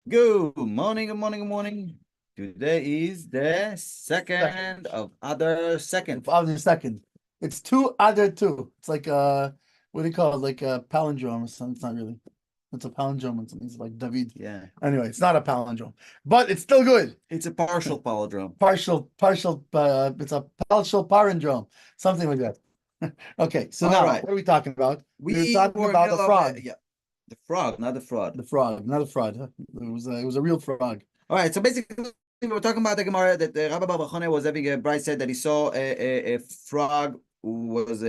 Good morning, good morning, good morning. Today is the second of other second. Other second. It's two other two. It's like what do you call it? Like a palindrome or something. It's not really. It's a palindrome and something. It's like David. Yeah. Anyway, it's not a palindrome, but it's still good. It's a partial palindrome. Partial. It's a partial palindrome, something like that. Okay, so All now right. what are we talking about? We We're talking were about the middle of frog. yeah, the frog, not the fraud. The frog, not a fraud. Huh? It was a real frog. All right, so basically we were talking about the Gemara that Rabbi Bar Bachane was having a bride said that he saw a frog who was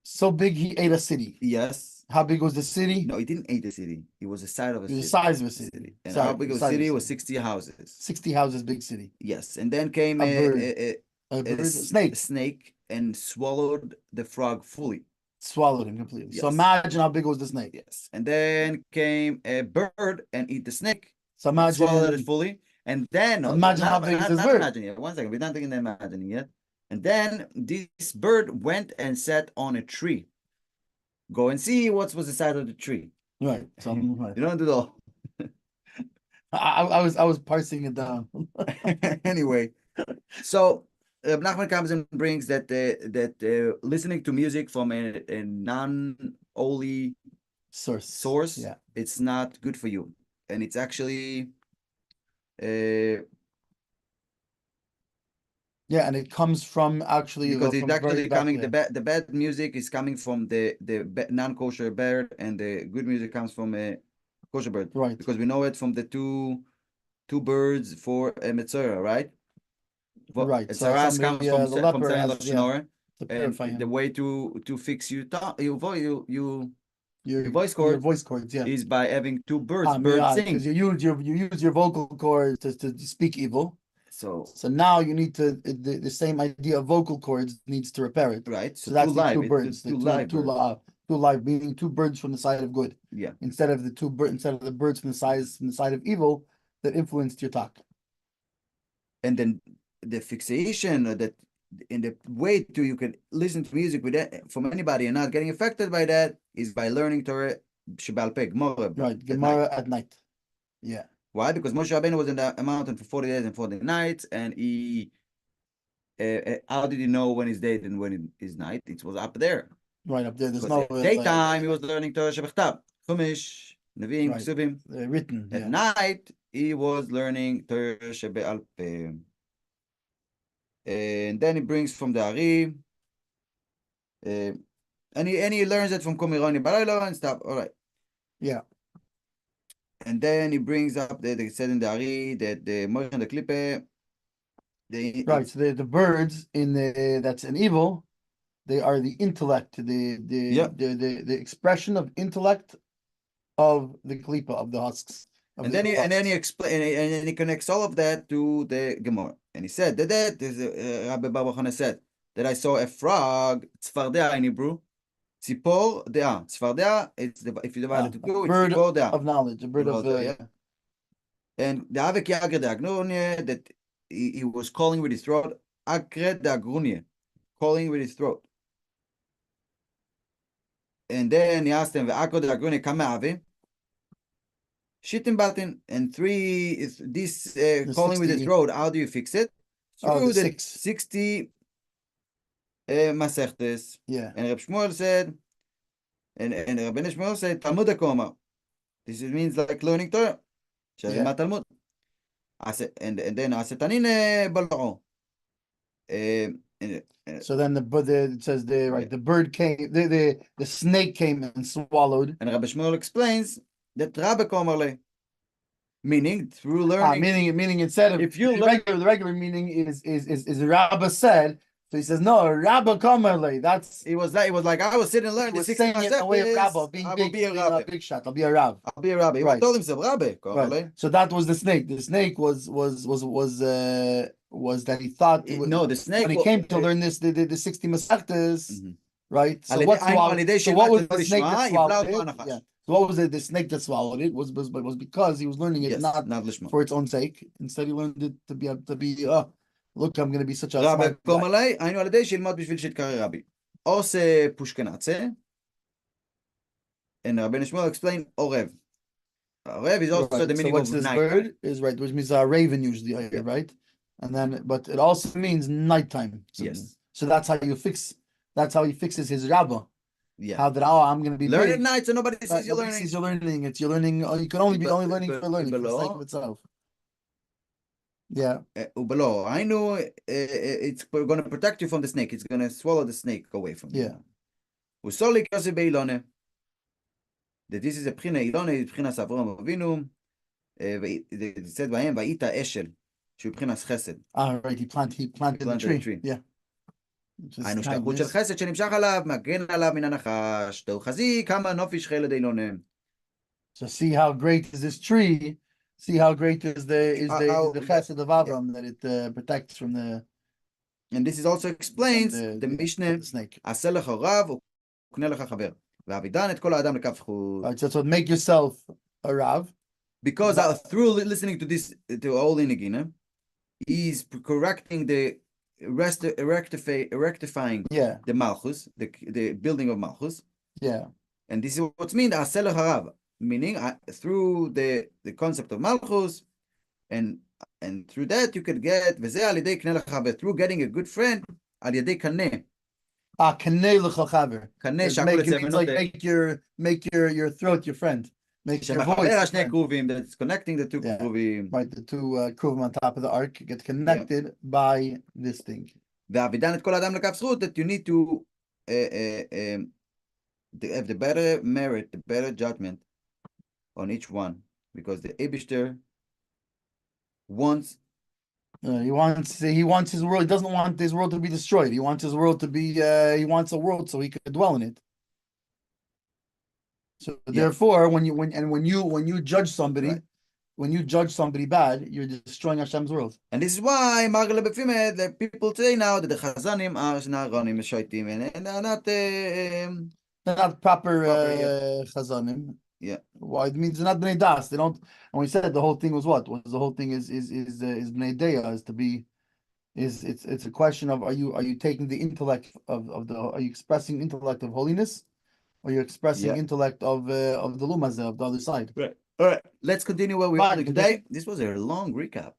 So big he ate a city. yes. How big was the city? No, he didn't eat the city. It was the size of a It was city. the size of a city. And Sorry, how big the of a size city of a was city. 60 houses. 60 houses, big city. Yes, and then came A bird, a snake and swallowed the frog fully. Swallowed him completely. Yes. So imagine how big was the snake. Yes, and then came a bird and eat the snake. So imagine Swallowed it fully, and then imagine how big is this bird. Imagine yet. 1 second, we're not thinking imagining yet. And then this bird went and sat on a tree. Go and see what was the side of the tree. Right. So right. You don't do that. I was parsing it down. Anyway, so Nachman comes and brings that listening to music from a non-holy source. yeah, it's not good for you, and it's actually yeah, and it comes from actually because it's actually coming back, the bad music is coming from the non-kosher bird, and the good music comes from a kosher bird, right? Because we know it from the two birds for a metzora, right? Right. Tzaras comes from the leper saying has, Lashon Hara, and the way to fix your voice cords, yeah, is by having two birds sing. Because you use your vocal cords to speak evil. So now you need to the same idea of vocal cords needs to repair it. Right. So that's the two birds. Two live, meaning two birds from the side of good. Yeah. Instead of the birds from the side of evil that influenced your talk. And then the fixation that in the way you can listen to music with that from anybody and not getting affected by that is by learning Torah Shebal Peh, Gemara. Right, Gemara at night. Yeah. Why? Because Moshe Rabbeinu was in the mountain for 40 days and 40 nights, and he how did he know when it's day and when it is night? It was up there. Right up there. There's no daytime. He was learning Torah Shebechtav, Chumash, Nevi'im, Ksuvim. Written. At night, he was learning Torah Shebal Peh. And then he brings from the Ari, and he learns it from Komironi Balayla and stuff. All right. Yeah. And then he brings up they said in the Ari that the Moshe and the Klippe. Right. So the birds in that's an evil. They are the intellect, the expression of intellect of the klipa, of the husks. And then he explains, and then he connects all of that to the Gemara. And he said that Rabbi Bar Bachane said that I saw a frog, tzfardea in Hebrew, tzipor dea. Tzfardea, it's if you divide it to two, it's tzipor dea. Of knowledge, a bird of yeah. And the Avek Yagre de Agrunie, that he was calling with his throat, Akre de Agrunie, calling with his throat. And then he asked him, Akre de Agrunie kama ave? Shittim batin, and three is this calling 60, with his throat. How do you fix it? Through the 60 masechtes. Yeah. And Reb Shmuel said, and Rabbeinu Shmuel said, Talmud HaKoma. This means like learning Torah. Yeah. Talmud. And then Asetanine Balao. So then it says the bird came, the snake came and swallowed. And Rabbi Shmuel explains that Rabbe Komerle, meaning through learning. Meaning instead of if you the regular meaning is Rabbe said. So he says no, Rabbe Komerle. That's it was like I was sitting and learning. He was saying it in a way of Rabbe, being big, be a big shot. I'll be a Rav. I'll be a Rabbi. Right. He told himself Rabbe Komerle. Right. So that was the snake. The snake was that he thought the snake when he came to learn this the 60 masechtas, right? So what was the snake that swallowed it? Yeah. So what was the snake that swallowed it was because he was learning it not for its own sake. Instead, he learned it to be look, I'm going to be such a Rabbi Komerle, היינו על ידי שילמד בשביל שיתקרא רבי. או שפושקנצה, and Rabbeinu Shmuel explained Orev. Arev is also the meaning of night. Bird is right, which means a raven usually, right? And then, but it also means nighttime. Yes. So that's how you fix. That's how he fixes his rabbah. Yeah. How that I'm going to be learn at night, so nobody sees you learning. Sees you learning. It's you're learning. You can only be learning for learning for the sake of itself. Yeah. I know it's going to protect you from the snake. It's going to swallow the snake away from you. Yeah. That this is a Pchina Ilone, Pchina Avram Avinu. It said by him, Vayita Eshel, Shu Pchinas Chesed. Right, he planted the tree. Yeah. היינו שליחות של חסד שנמשך עליו, מגן עליו מן הנחש, תראו חזי, כמה נופש חלד אילונה. So see how great is this tree. See how great is the chesed of Avram, that it protects from the. And this is also explains the Mishnah. עשה לך רב וקנה לך חבר. והעבידן את כל האדם לקו זכות. So make yourself a rav. Because through listening to this, to all in Nagina, he's correcting the rectifying the Malchus, the building of Malchus. Yeah. And this is what's mean Aselach Harav, meaning through the concept of Malchus, and through that you could get through getting a good friend al yedei kaneh. Kaneh l'chachaber. It's like make your throat your friend. Make your voice. That's connecting the two kruvim. Right, the two kruvim on top of the ark get connected by this thing. That you need to have the better merit, the better judgment on each one, because the Eibishter wants. He wants his world. He doesn't want his world to be destroyed. He wants his world to be. He wants a world so he could dwell in it. So therefore, when you judge somebody, when you judge somebody bad, you're destroying Hashem's world. And this is why the people today now that the Chazanim are Naronim Shoitim and they're not proper Chazanim. Yeah. Why? It means they're not Bnei Das. They don't. And we said the whole thing was what? Was the whole thing is Bnei Deya, is to be. It's a question of are you taking the intellect of the, are you expressing intellect of holiness? Or you're expressing intellect of the lumazeh, of the other side. Right. All right. Let's continue where we are today. This was a long recap.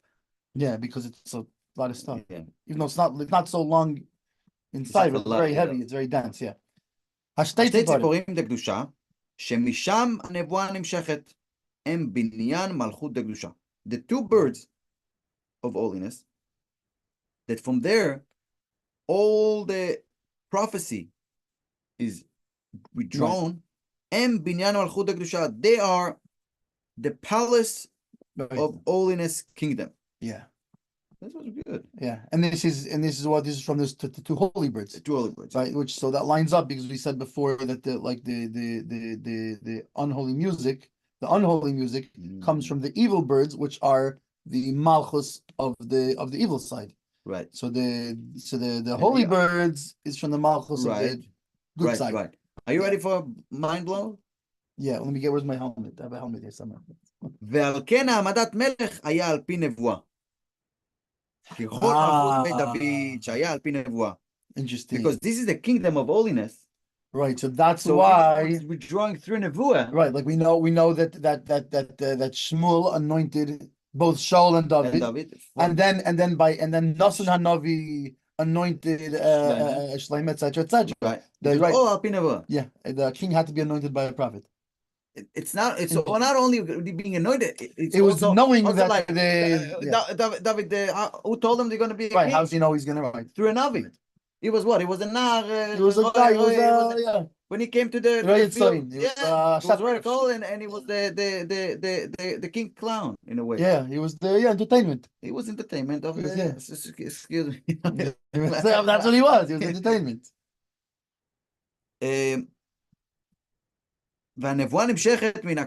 Yeah, because it's a lot of stuff. Yeah. Even though it's not so long inside, but it's very heavy. It's very dense. Yeah. השתי ציפורים דקדושה, שמשם הנבואה נמשכת, הם בניין מלכות דקדושה. The two birds of holiness, that from there, all the prophecy is withdrawn, and binyan malchut kedusha, they are the palace of holiness kingdom. Yeah, that was good. Yeah, and this is from this to two holy birds. The two holy birds, right? Which so that lines up because we said before that the unholy music, comes from the evil birds, which are the malchus of the evil side. Right. So the holy birds is from the malchus of the good side. Right. Are you ready for mind blow? Yeah, let me get, where's my helmet? I have a helmet here somewhere. ועל כן העמדת מלך היה על פי נבואה. ככל מלכות דוד שהיה על פי נבואה. Interesting. Because this is the kingdom of holiness. Right, so that's why we're drawing through nevuah. Right, like we know that Shmuel anointed both Shaul and David, and then Nasan Hanavi anointed Shlomo, etc. Right. Yeah, the king had to be anointed by a prophet. It's not only being anointed. It was also, knowing also that David, who told him they're going to be right. How does he know he's going to write through a navi? He was what? He was a nar. He was a guy. When he came to the field, he was vertical, and he was the king clown in a way. Yeah, he was the entertainment. He was entertainment of the. Excuse me. That's what he was. He was entertainment. והנבואה נמשכת מן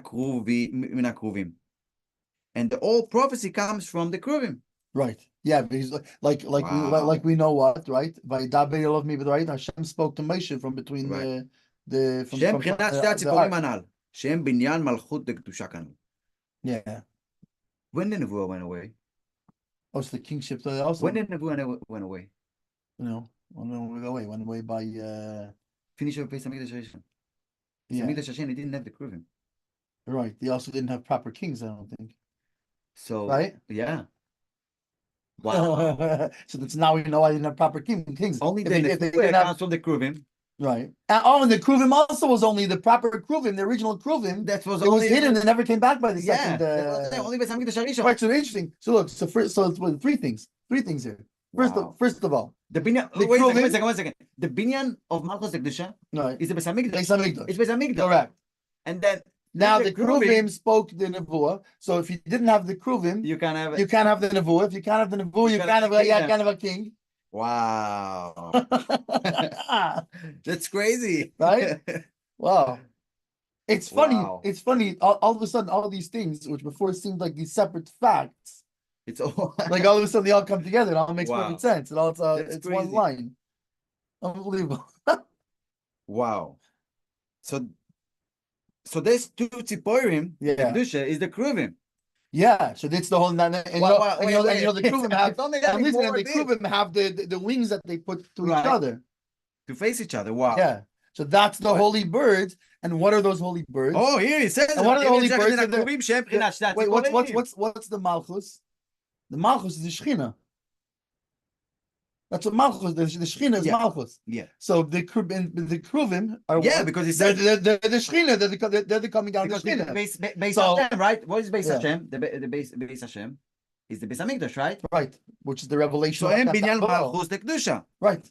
הקרובים. And the whole prophecy comes from the kruvim. Right. Yeah, because like we know what, right? Vaydaber Elov mi, right? Hashem spoke to Moshe from between the שהם מבחינת שתי הציפורים הנ"ל, שהם בניין מלכות דקדושה כאן. Yeah. When the nevuah went away? Oh, so the kingship also. When the nevuah went away? No, went away by finish of Pesach Mikdash Rishon. Yeah. Mikdash Hashem, he didn't have the kruvim. Right. They also didn't have proper kings, I don't think. So, right? Yeah. Wow. So that's now we know why they didn't have proper kings. Only if they comes from the Kruvim. Right. And the Kruvim also was only the proper Kruvim, the original Kruvim. That was only hidden and never came back by the second. Only by Beis Hamikdash Right, so interesting. So look, so it's three things here. First of all, the binyan. Wait a second. The binyan of Malchus Kedusha is the Beis Hamikdash. It's Beis Hamikdash. Correct. And then now the Kruvim spoke the Nevuah. So if you didn't have the Kruvim, you can't have the Nevuah. If you can't have the Nevuah, you can't have a king. Wow. That's crazy. Right? Wow. It's funny. Wow. It's funny. All of a sudden, all these things, which before seemed like these separate facts, it's all like all of a sudden they all come together. It all makes perfect sense. It's one line. Unbelievable. Wow. So there's two tziporim. Kedusha is the Kruvim. Yeah, so that's the whole. And the Kruvim have. The Kruvim have the wings that they put to each other, to face each other. Wow. Yeah. So that's the holy birds. And what are those holy birds? Oh, here he says. And what are the holy birds? Wait, what's the Malchus? The Malchus is the Shechina. That's what Malchus. The Shechina is Malchus. Yeah. So the Kruvim are because he said they're the Shechina. They're coming down the Shechina. Beis Hashem, right? What is Beis Hashem? The Beis Hashem is the Beis Hamikdash, right? Right, which is the revelation. So binyan Malchus the Kedusha. Right.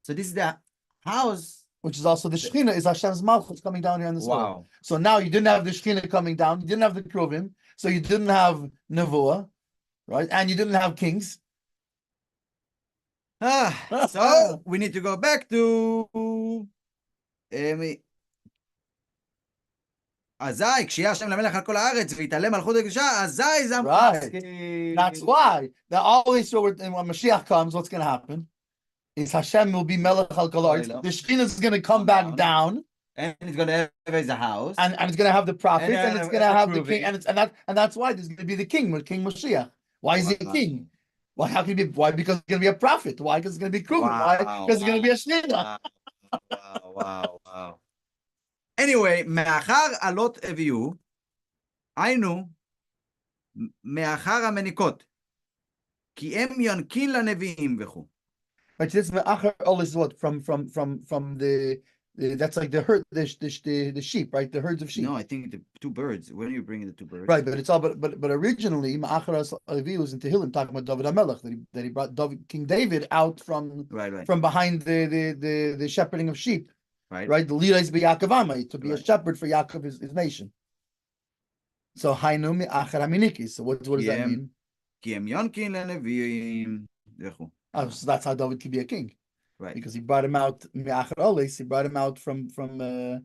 So this is the house. Which is also the Shechina, is Hashem's Malchus coming down here on the story. Wow. So now you didn't have the Shechina coming down, you didn't have the Kruvim, so you didn't have Nevuah, right? And you didn't have kings. So we need to go back to אזי, כשיהיה השם למלך על כל הארץ ויתעלה מלכות הקדושה, אזי זה Right. That's why. Now always when Mashiach comes, what's going to happen? Is Hashem will be Melech al Kol Haaretz. The Shekhinah is going to come back down, and it's going to have a house, and it's going to have the prophets, and it's going to have the king, and that's why there's going to be the king Mashiach. Why is he a king? Why? How can he be? Why? Because it's going to be a prophet. Why? Because it's going to be Kruvim. Why? Because it's going to be a Shekhinah. Wow. Anyway, מאחר עלות הביאו, היינו, מאחר המניקות, כי הם יונקים לנביאים וכו'. But this me'achar ol is what from the that's like the herd the sheep, right? The herds of sheep. No, I think the two birds. When are you bringing the two birds? Right, but it's all but originally me'achar Avi was in Tehillim talking about David HaMelech that he brought King David out from behind the shepherding of sheep. Right. The Levites be Yaakov Amai to be a shepherd for Yaakov his nation. So Hainu me'achar Aminiki. So what does that mean? Ki em yonkin leneviim וכו'. Oh, so that's how David could be a king, right? Because he brought him out. He brought him out from the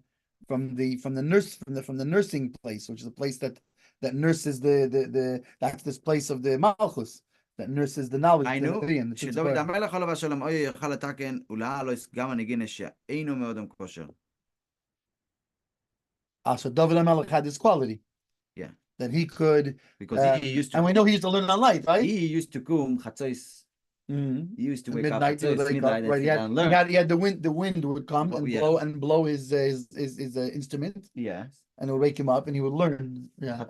nursing place, which is a place that nurses the that's this place of the Malchus that nurses the knowledge. I know. שדוד המלך עליו השלום אוי יכל לתקן ולעלוס גם הנגינה שאינו מאודם כושר. So David HaMelech had this quality. Yeah. That he could, because he used to, and we know he used to learn on light, right? He used to come chatzos. He used to wake midnight, up at midnight, right? He had the wind would come and blow his instrument. Yes. And it would wake him up, and he would learn. Yeah.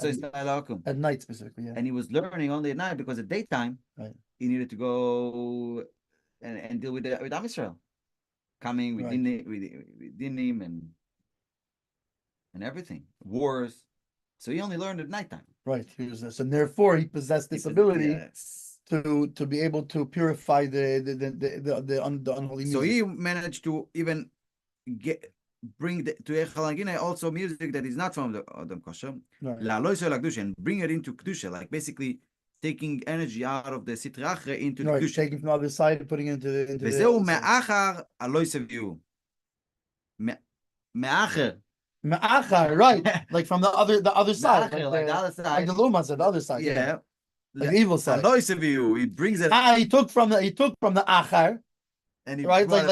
At night specifically. Yeah. And he was learning only at night because at daytime, he needed to go and deal with Am Yisrael, coming with dinim and everything, wars. So he only learned at nighttime. Right. So therefore, he possessed this ability. Yes. To be able to purify the unholy music. So he managed to even bring to Echal Nagina also music that is not from the Adam Kosher, and bring it into Kedusha, like basically taking energy out of the Sitra Achra into the Kedusha. Taking from the other side and putting it into the me'achar aloy seviu. Me'achar, right? Like from the other side, like the other side, like the Luma said, the other side. Yeah. Like the evil side. He brings it. He took from the achar, and he right, like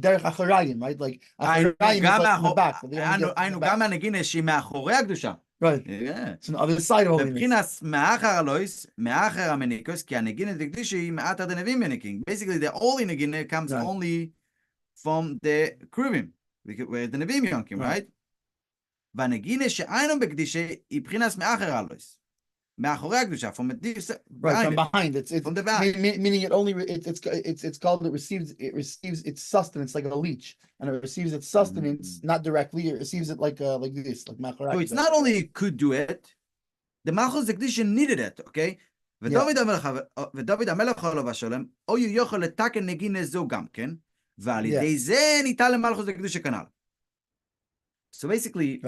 derech acharayim, right, like acharayim is like in the back. היינו גם הנגינה שהיא מאחורי הקדושה. Right. Yeah. It's on the other side of holiness. מבחינת מאחר הלויס, מאחר המניקוס, כי הנגינה דקדישה היא מעט עד הנביאים מניקים. Basically, the holy negina comes only from the Kruvim, where the Nevi'im yonkim, right? והנגינה שאינו בקדישה היא בחינס מאחר אלוהיס. מאחורי הקדושה, from behind. It's from the back. Meaning it only it's called it receives its sustenance like a leech, and it receives its sustenance not directly. It receives it like this, like מאחורי. So it's not only it could do it, the Malchus Zekdisha needed it, okay? ודוד המלך עליו השלום, או יוכל לתקן נגינה זו גם כן, ועל ידי זה ניתן למלכוס הקדושה כנ"ל. So basically,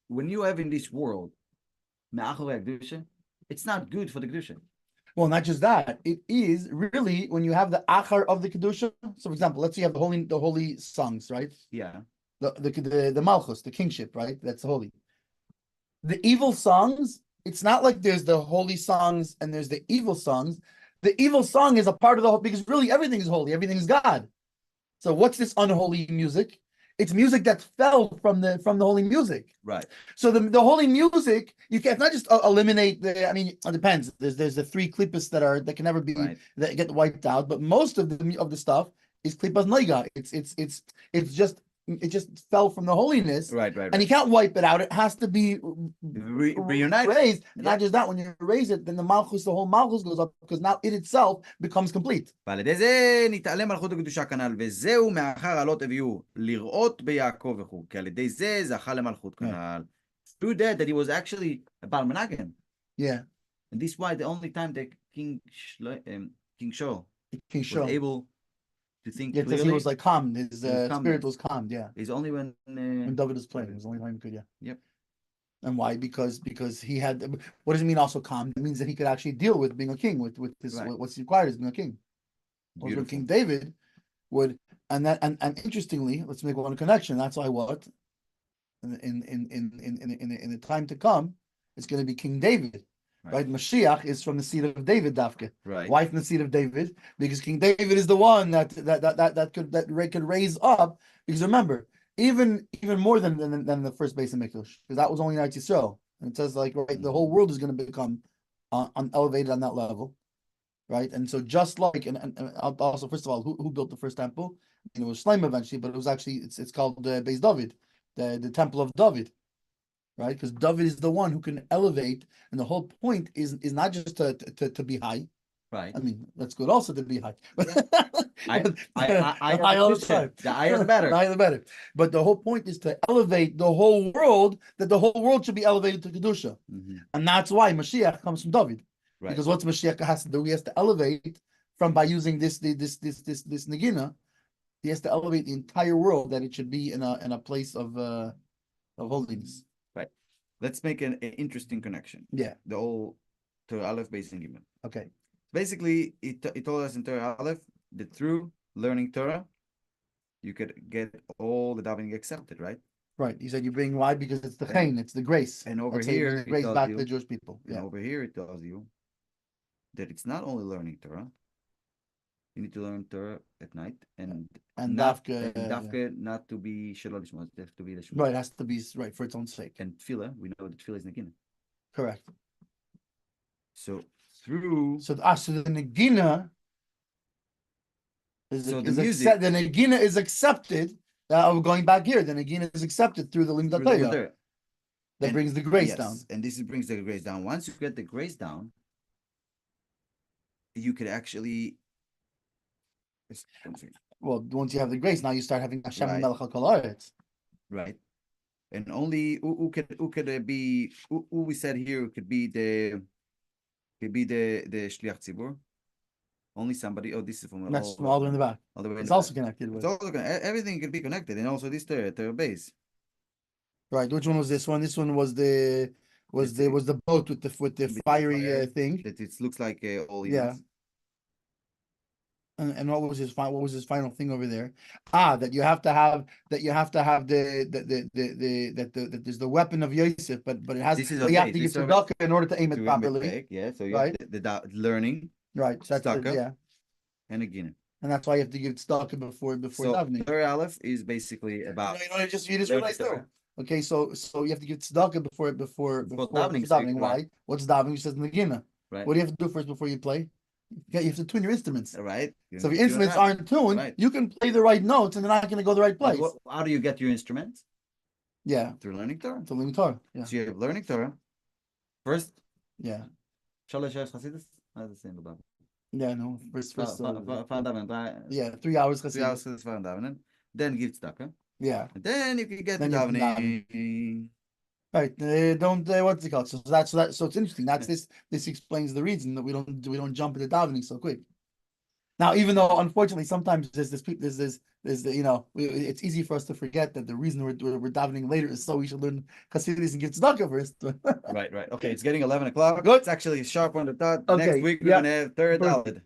when you have in this world, מאחורי הקדושה, it's not good for the kedusha. Well, not just that. It is really when you have the achar of the kedusha. So, for example, let's say you have the holy songs, right? Yeah. The malchus, the kingship, right? That's holy. The evil songs. It's not like there's the holy songs and there's the evil songs. The evil song is a part of the whole, because really everything is holy. Everything is God. So, what's this unholy music? It's music that fell from the holy music. Right. So the holy music, you can't not just eliminate the. I mean, it depends. There's the three klippas that can never be that get wiped out. But most of the stuff is klippas noiga. It just fell from the holiness. Right. And you can't wipe it out. It has to be reunited. Raised. Yeah. Not just that. When you raise it, then the whole malchus goes up, because now it itself becomes complete. ועל ידי זה נתעלה מלכות הקדושה כנ"ל, וזהו מאחר עלות הביאו לראות ביעקב וכו', כי על ידי זה זכה למלכות כנ"ל. Through that he was actually a Baal Menachem. Yeah. And this is why the only time that King Shaul was able to think clearly. Because he was like calm. His spirit was calmed. Yeah. It's only when David was playing. It was the only time he could. Yeah. Yep. And why? Because he had. What does it mean? Also calm. It means that he could actually deal with being a king. With his what's required is being a king. Also, King David would, and interestingly, let's make one connection. That's why what in the time to come, it's going to be King David. Right. Mashiach is from the seed of David, Dafke. Right. Why from the seed of David? Because King David is the one that could raise up. Because remember, even more than the first base of Mikdash, because that was only Eretz Yisrael. And it says the whole world is going to become elevated on that level, right? And so just like and also first of all, who built the first temple? And it was Shlomo eventually, but it was actually it's called Beis David, the temple of David. Right, because David is the one who can elevate, and the whole point is not just to be high. Right. I mean, that's good also to be high. I high all the time. The higher the better. The higher the better. But the whole point is to elevate the whole world. That the whole world should be elevated to kedusha, and that's why Mashiach comes from David. Right. Because what Mashiach has to do, he has to elevate by using this negina. He has to elevate the entire world, that it should be in a place of holiness. Let's make an interesting connection. Yeah. The whole Torah Aleph based in Gimel. Okay. Basically, it told us in Torah Aleph that through learning Torah, you could get all the davening accepted, right? Right. He said you bring why? Because it's the chen, it's the grace. And over here, it's grace back to the Jewish people. Yeah. And over here, it tells you that it's not only learning Torah. You need to learn Torah at night and dafka not to be shalom lishma. It has to be the shema. Right, it has to be right for its own sake. And tefillah, we know that tefillah is negina. Correct. So through the negina is the negina is accepted. Going back here, the negina is accepted through the limdat Torah. That brings the grace down. And this brings the grace down. Once you get the grace down, you could actually. Well, once you have the grace, now you start having Hashem Melech HaKol. Right. And only who could be who we said here could be the Shliach Tzibur. Only somebody. Oh, this is from all the way in the back. All the way. It's also connected with. Everything can be connected, and also this Torah base. Right. Which one was this one? This one was the boat with the fiery thing. That it looks like all. Yeah. And what was his final thing over there? That you have to have that there's the weapon of Yosef, but it has you have to get tzedakah in order to aim it properly. So you have the learning. Right. So that's and again. And that's why you have to give tzedakah before davening. Torah Aleph is basically about. You just realized though. Okay, so you have to give tzedakah before davening. Why? What's davening? He says negina. Right. What do you have to do first before you play? You have to tune your instruments. Right. So if your instruments aren't tuned, you can play the right notes and they're not going to go the right place. How do you get your instruments? Yeah. Through learning Torah. Through learning Torah. Yeah. So you have learning Torah. First. Yeah. Chassidus. How's the same about? Yeah, no. First. Yeah, 3 hours. 3 hours Chassidus. Then give tzedakah. Yeah. And then you can get the davening. Right. Don't what's it called? So it's interesting. That's this explains the reason that we don't jump into davening so quick. Now, even though unfortunately sometimes there's it's easy for us to forget that the reason we're davening later is so we should learn Chassidus and give tzedakah first. Right. Okay, it's getting 11 o'clock. Good. It's actually sharp on the dot. Okay. Next week we're gonna have third Dalet.